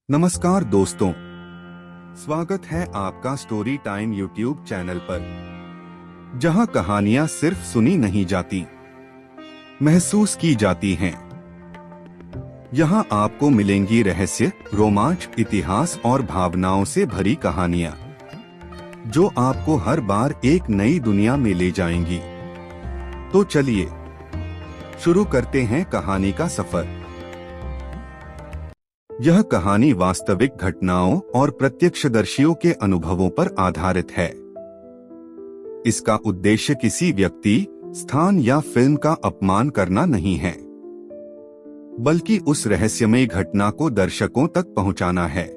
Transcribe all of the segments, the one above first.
नमस्कार दोस्तों, स्वागत है आपका स्टोरी टाइम यूट्यूब चैनल पर, जहां कहानियां सिर्फ सुनी नहीं जाती, महसूस की जाती हैं। यहां आपको मिलेंगी रहस्य, रोमांच, इतिहास और भावनाओं से भरी कहानियां, जो आपको हर बार एक नई दुनिया में ले जाएंगी। तो चलिए शुरू करते हैं कहानी का सफर। यह कहानी वास्तविक घटनाओं और प्रत्यक्षदर्शियों के अनुभवों पर आधारित है। इसका उद्देश्य किसी व्यक्ति, स्थान या फिल्म का अपमान करना नहीं है, बल्कि उस रहस्यमय घटना को दर्शकों तक पहुंचाना है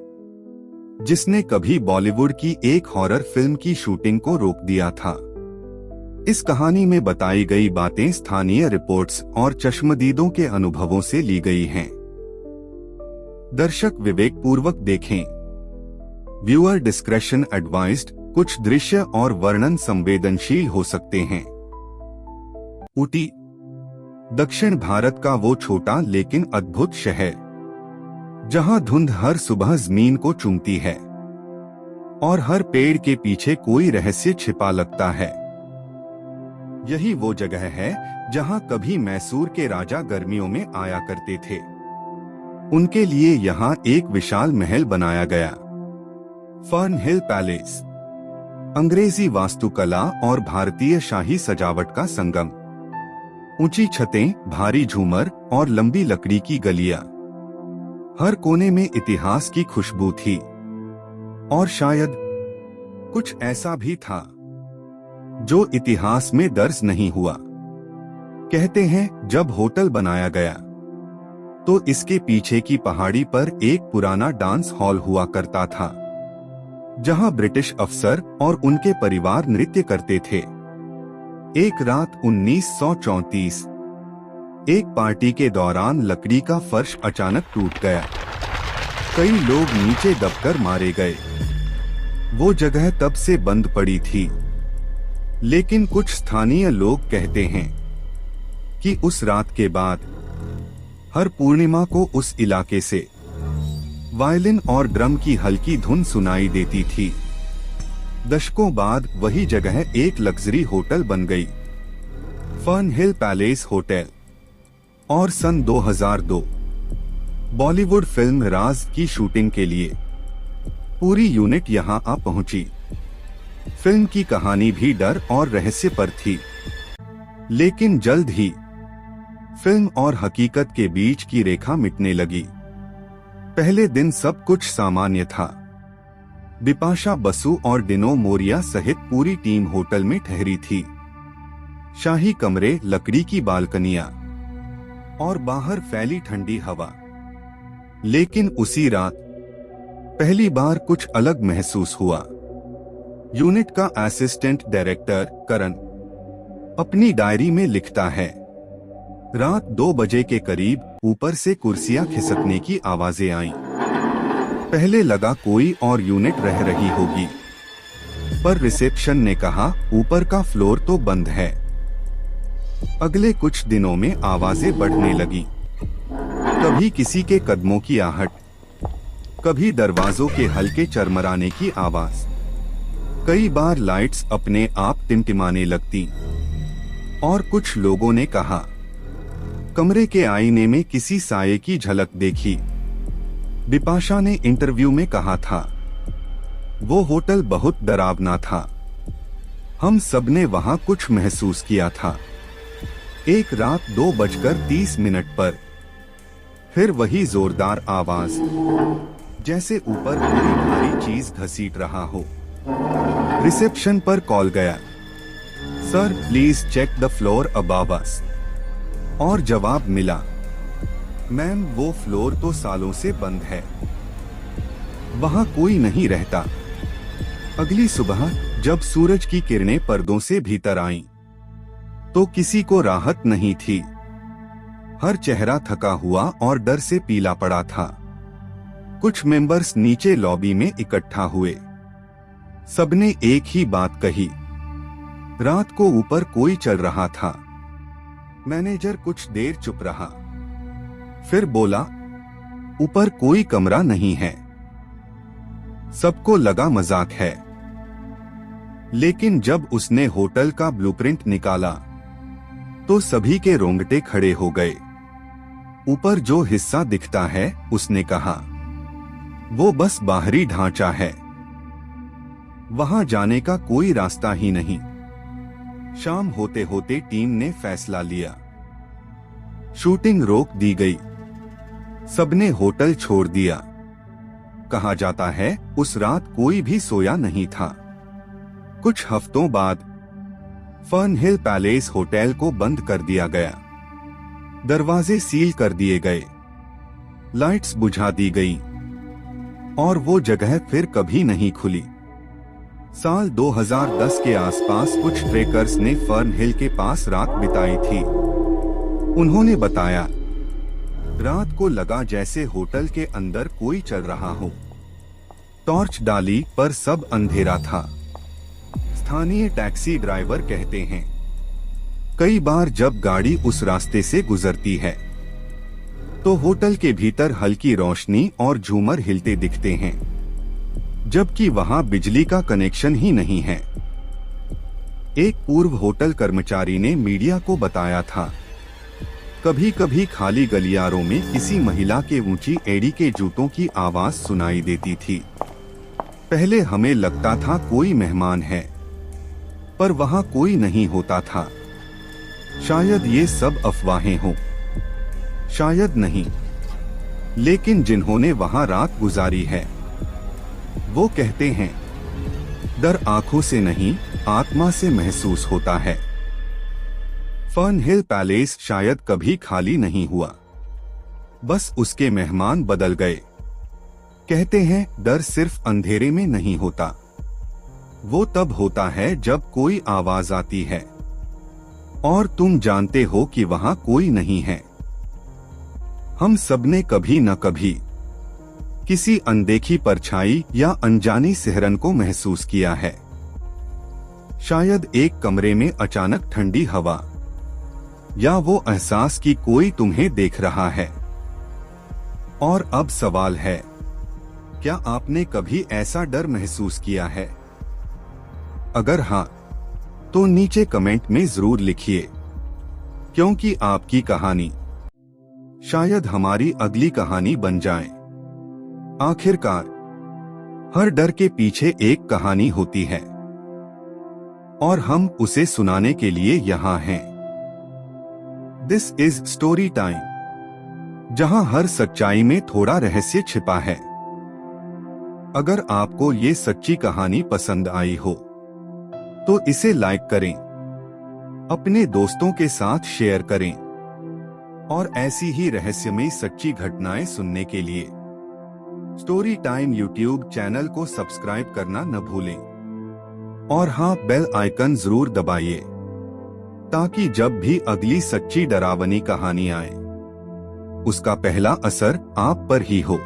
जिसने कभी बॉलीवुड की एक हॉरर फिल्म की शूटिंग को रोक दिया था। इस कहानी में बताई गई बातें स्थानीय रिपोर्ट्स और चश्मदीदों के अनुभवों से ली गई हैं। दर्शक विवेकपूर्वक देखें। Viewer discretion advised. कुछ दृश्य और वर्णन संवेदनशील हो सकते हैं। ऊटी, दक्षिण भारत का वो छोटा लेकिन अद्भुत शहर, जहां धुंध हर सुबह जमीन को चूमती है और हर पेड़ के पीछे कोई रहस्य छिपा लगता है। यही वो जगह है जहां कभी मैसूर के राजा गर्मियों में आया करते थे। उनके लिए यहाँ एक विशाल महल बनाया गया, फर्न हिल पैलेस। अंग्रेजी वास्तुकला और भारतीय शाही सजावट का संगम। ऊंची छतें, भारी झूमर और लंबी लकड़ी की गलियां। हर कोने में इतिहास की खुशबू थी, और शायद कुछ ऐसा भी था जो इतिहास में दर्ज नहीं हुआ। कहते हैं जब होटल बनाया गया तो इसके पीछे की पहाड़ी पर एक पुराना डांस हॉल हुआ करता था, जहां ब्रिटिश अफसर और उनके परिवार नृत्य करते थे। एक रात 1934 एक पार्टी के दौरान लकड़ी का फर्श अचानक टूट गया। कई लोग नीचे दबकर मारे गए। वो जगह तब से बंद पड़ी थी, लेकिन कुछ स्थानीय लोग कहते हैं कि उस रात के बाद हर पूर्णिमा को उस इलाके से वायलिन और ड्रम की हल्की धुन सुनाई देती थी। दशकों बाद वही जगह एक लग्जरी होटल बन गई, फर्न हिल पैलेस होटल। और सन 2002 बॉलीवुड फिल्म राज की शूटिंग के लिए पूरी यूनिट यहां आ पहुंची। फिल्म की कहानी भी डर और रहस्य पर थी, लेकिन जल्द ही फिल्म और हकीकत के बीच की रेखा मिटने लगी। पहले दिन सब कुछ सामान्य था। बिपाशा बसु और डिनो मोरिया सहित पूरी टीम होटल में ठहरी थी। शाही कमरे, लकड़ी की बालकनियां और बाहर फैली ठंडी हवा। लेकिन उसी रात पहली बार कुछ अलग महसूस हुआ। यूनिट का असिस्टेंट डायरेक्टर करण अपनी डायरी में लिखता है, रात 2 बजे के करीब ऊपर से कुर्सियां खिसकने की आवाजें आईं। पहले लगा कोई और यूनिट रह रही होगी, पर रिसेप्शन ने कहा ऊपर का फ्लोर तो बंद है। अगले कुछ दिनों में आवाजें बढ़ने लगी। कभी किसी के कदमों की आहट, कभी दरवाजों के हल्के चरमराने की आवाज। कई बार लाइट्स अपने आप टिमटिमाने लगती, और कुछ लोगों ने कहा कमरे के आईने में किसी साये की झलक देखी। बिपाशा ने इंटरव्यू में कहा था, वो होटल बहुत डरावना था। हम सबने वहां कुछ महसूस किया था। एक रात 2:30 पर फिर वही जोरदार आवाज, जैसे ऊपर कोई भारी चीज घसीट रहा हो। रिसेप्शन पर कॉल गया, sir please check the floor above us. और जवाब मिला, मैम वो फ्लोर तो सालों से बंद है, वहां कोई नहीं रहता। अगली सुबह जब सूरज की किरणें पर्दों से भीतर आईं, तो किसी को राहत नहीं थी। हर चेहरा थका हुआ और डर से पीला पड़ा था। कुछ मेंबर्स नीचे लॉबी में इकट्ठा हुए। सबने एक ही बात कही, रात को ऊपर कोई चल रहा था। मैनेजर कुछ देर चुप रहा, फिर बोला, ऊपर कोई कमरा नहीं है। सबको लगा मजाक है, लेकिन जब उसने होटल का ब्लूप्रिंट निकाला तो सभी के रोंगटे खड़े हो गए। ऊपर जो हिस्सा दिखता है, उसने कहा, वो बस बाहरी ढांचा है, वहां जाने का कोई रास्ता ही नहीं। शाम होते होते टीम ने फैसला लिया, शूटिंग रोक दी गई। सबने होटल छोड़ दिया। कहा जाता है उस रात कोई भी सोया नहीं था। कुछ हफ्तों बाद फर्न हिल पैलेस होटल को बंद कर दिया गया। दरवाजे सील कर दिए गए, लाइट्स बुझा दी गई और वो जगह फिर कभी नहीं खुली। साल 2010 के आसपास कुछ ट्रेकर्स ने फर्न हिल के पास रात बिताई थी। उन्होंने बताया, रात को लगा जैसे होटल के अंदर कोई चल रहा हो। टॉर्च डाली पर सब अंधेरा था। स्थानीय टैक्सी ड्राइवर कहते हैं, कई बार जब गाड़ी उस रास्ते से गुजरती है तो होटल के भीतर हल्की रोशनी और झूमर हिलते दिखते हैं, जबकि वहां बिजली का कनेक्शन ही नहीं है। एक पूर्व होटल कर्मचारी ने मीडिया को बताया था, कभी कभी खाली गलियारों में किसी महिला के ऊंची एड़ी के जूतों की आवाज सुनाई देती थी। पहले हमें लगता था कोई मेहमान है, पर वहां कोई नहीं होता था। शायद ये सब अफवाहें हों, शायद नहीं, लेकिन जिन्होंने वहां रात गुजारी है वो कहते हैं, डर आंखों से नहीं, आत्मा से महसूस होता है। फर्न हिल पैलेस शायद कभी खाली नहीं हुआ, बस उसके मेहमान बदल गए। कहते हैं डर सिर्फ अंधेरे में नहीं होता, वो तब होता है जब कोई आवाज आती है और तुम जानते हो कि वहां कोई नहीं है। हम सबने कभी न कभी किसी अनदेखी परछाई या अनजानी सिहरन को महसूस किया है। शायद एक कमरे में अचानक ठंडी हवा, या वो एहसास कि कोई तुम्हें देख रहा है। और अब सवाल है, क्या आपने कभी ऐसा डर महसूस किया है? अगर हाँ, तो नीचे कमेंट में जरूर लिखिए, क्योंकि आपकी कहानी शायद हमारी अगली कहानी बन जाए। आखिरकार, हर डर के पीछे एक कहानी होती है और हम उसे सुनाने के लिए यहाँ हैं। दिस इज स्टोरी टाइम, जहां हर सच्चाई में थोड़ा रहस्य छिपा है। अगर आपको ये सच्ची कहानी पसंद आई हो तो इसे लाइक करें, अपने दोस्तों के साथ शेयर करें और ऐसी ही रहस्यमयी सच्ची घटनाएं सुनने के लिए स्टोरी टाइम यूट्यूब चैनल को सब्सक्राइब करना न भूलें। और हाँ, बेल आइकन जरूर दबाइए ताकि जब भी अगली सच्ची डरावनी कहानी आए, उसका पहला असर आप पर ही हो।